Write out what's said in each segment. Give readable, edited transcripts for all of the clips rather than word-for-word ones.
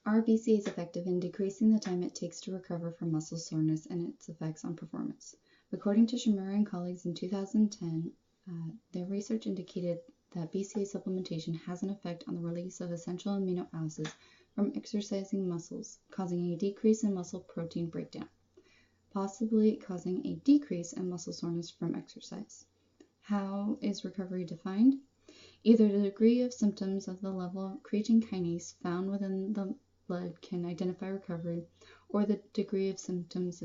Are BCAAs effective in decreasing the time it takes to recover from muscle soreness and its effects on performance? According to Shimura and colleagues in 2010, their research indicated that BCAA supplementation has an effect on the release of essential amino acids from exercising muscles, causing a decrease in muscle protein breakdown, possibly causing a decrease in muscle soreness from exercise. How is recovery defined? Either the degree of symptoms of the level of creatine kinase found within the blood can identify recovery, or the degree of symptoms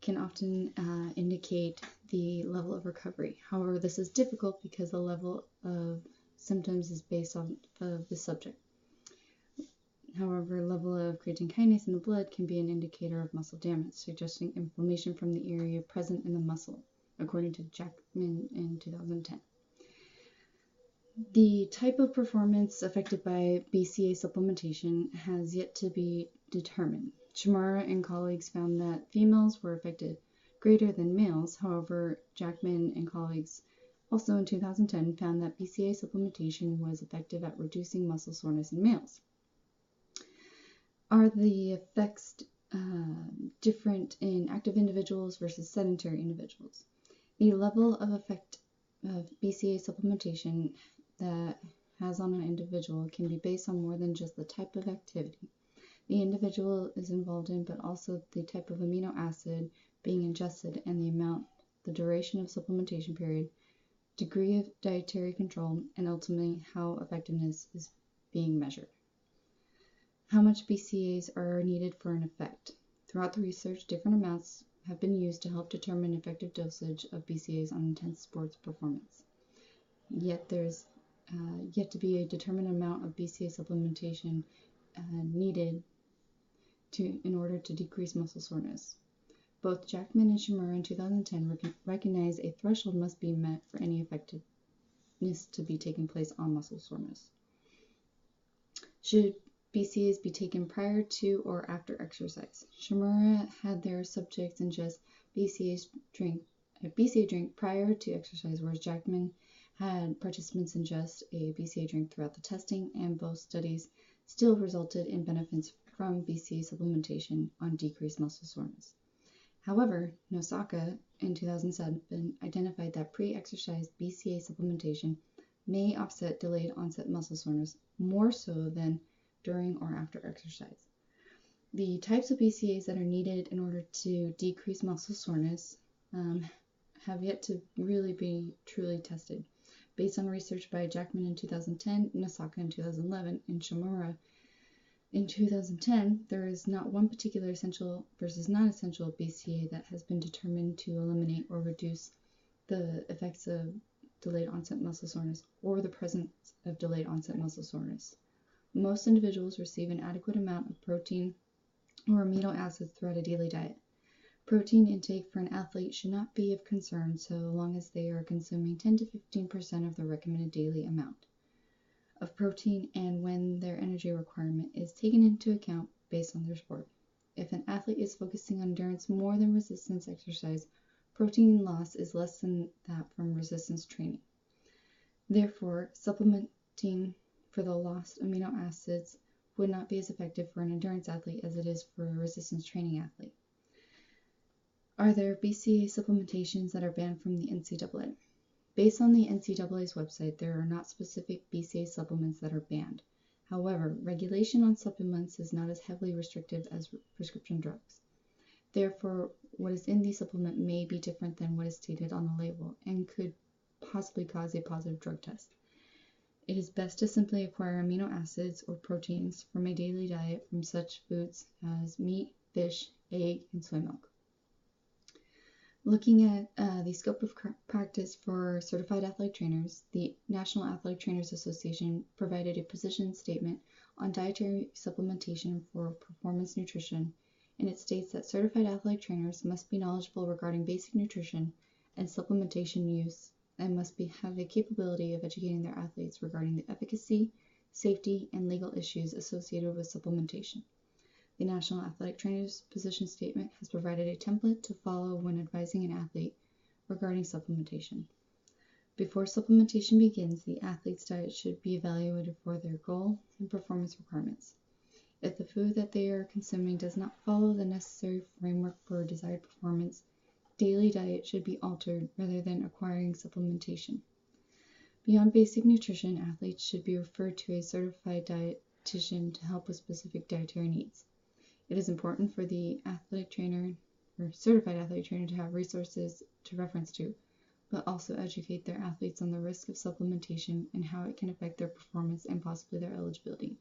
can often indicate the level of recovery. However, this is difficult because the level of symptoms is based on the subject. However, level of creatine kinase in the blood can be an indicator of muscle damage, suggesting inflammation from the area present in the muscle, according to Jackman in 2010. The type of performance affected by BCAA supplementation has yet to be determined. Shimura and colleagues found that females were affected greater than males. However, Jackman and colleagues also in 2010 found that BCAA supplementation was effective at reducing muscle soreness in males. Are the effects different in active individuals versus sedentary individuals? The level of effect of BCAA supplementation that has on an individual can be based on more than just the type of activity the individual is involved in, but also the type of amino acid being ingested and the amount, the duration of supplementation period, degree of dietary control, and ultimately how effectiveness is being measured. How much BCAAs are needed for an effect? Throughout the research, different amounts have been used to help determine effective dosage of BCAAs on intense sports performance. Yet there's yet to be a determined amount of BCAA supplementation needed in order to decrease muscle soreness. Both Jackman and Shimura in 2010 recognize a threshold must be met for any effectiveness to be taking place on muscle soreness. Should BCAAs be taken prior to or after exercise? Shimura had their subjects ingest BCAA drink prior to exercise, whereas Jackman had participants ingest a BCAA drink throughout the testing, and both studies still resulted in benefits from BCAA supplementation on decreased muscle soreness. However, Nosaka in 2007 identified that pre-exercise BCAA supplementation may offset delayed onset muscle soreness more so than during or after exercise. The types of BCAAs that are needed in order to decrease muscle soreness have yet to really be truly tested. Based on research by Jackman in 2010, Nosaka in 2011, and Shimura in 2010, there is not one particular essential versus non-essential BCAA that has been determined to eliminate or reduce the effects of delayed onset muscle soreness or the presence of delayed onset muscle soreness. Most individuals receive an adequate amount of protein or amino acids throughout a daily diet. Protein intake for an athlete should not be of concern so long as they are consuming 10 to 15% of the recommended daily amount of protein and when their energy requirement is taken into account based on their sport. If an athlete is focusing on endurance more than resistance exercise, protein loss is less than that from resistance training. Therefore, supplementing for the lost amino acids would not be as effective for an endurance athlete as it is for a resistance training athlete. Are there BCAA supplementations that are banned from the NCAA? Based on the NCAA's website, there are not specific BCAA supplements that are banned. However, regulation on supplements is not as heavily restrictive as prescription drugs. Therefore, what is in the supplement may be different than what is stated on the label and could possibly cause a positive drug test. It is best to simply acquire amino acids or proteins from a daily diet from such foods as meat, fish, egg, and soy milk. Looking at the scope of practice for certified athletic trainers, the National Athletic Trainers Association provided a position statement on dietary supplementation for performance nutrition, and it states that certified athletic trainers must be knowledgeable regarding basic nutrition and supplementation use and must have the capability of educating their athletes regarding the efficacy, safety, and legal issues associated with supplementation. The National Athletic Trainers Position Statement has provided a template to follow when advising an athlete regarding supplementation. Before supplementation begins, the athlete's diet should be evaluated for their goal and performance requirements. If the food that they are consuming does not follow the necessary framework for desired performance, daily diet should be altered rather than acquiring supplementation. Beyond basic nutrition, athletes should be referred to a certified dietitian to help with specific dietary needs. It is important for the athletic trainer or certified athletic trainer to have resources to reference to, but also educate their athletes on the risk of supplementation and how it can affect their performance and possibly their eligibility.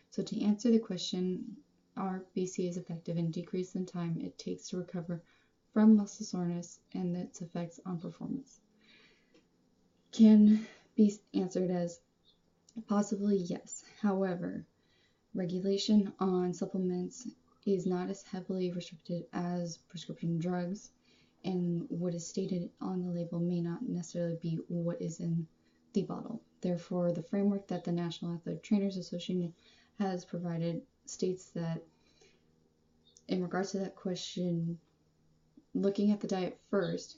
So to answer the question, are BCAAs effective in decreasing the time it takes to recover from muscle soreness and its effects on performance? Can be answered as possibly yes. However, regulation on supplements is not as heavily restricted as prescription drugs, and what is stated on the label may not necessarily be what is in the bottle. Therefore, the framework that the National Athletic Trainers Association has provided states that in regards to that question, looking at the diet first,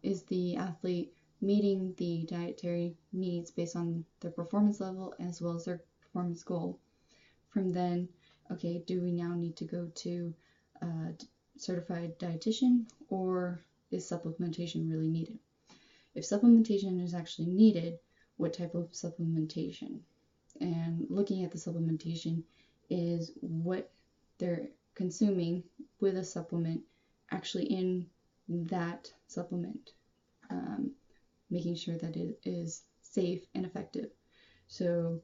is the athlete meeting the dietary needs based on their performance level as well as their performance goal. From then, okay, do we now need to go to a certified dietitian, or is supplementation really needed? If supplementation is actually needed, what type of supplementation? And looking at the supplementation is what they're consuming with a supplement actually in that supplement, making sure that it is safe and effective. So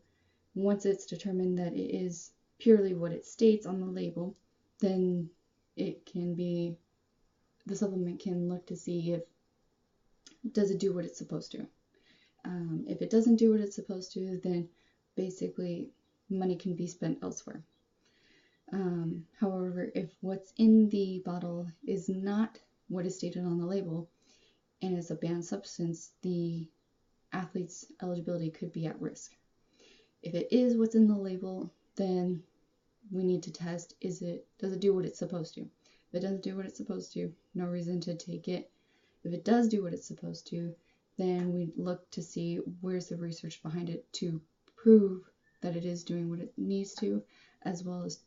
once it's determined that it is purely what it states on the label, then it can be, the supplement can look to see if does it do what it's supposed to. If it doesn't do what it's supposed to, then basically money can be spent elsewhere. However, if what's in the bottle is not what is stated on the label and is a banned substance, the athlete's eligibility could be at risk. If it is what's in the label, then we need to test, does it do what it's supposed to? If it doesn't do what it's supposed to, no reason to take it. If it does do what it's supposed to, then we look to see where's the research behind it to prove that it is doing what it needs to, as well as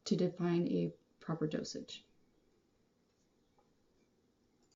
to define a proper dosage.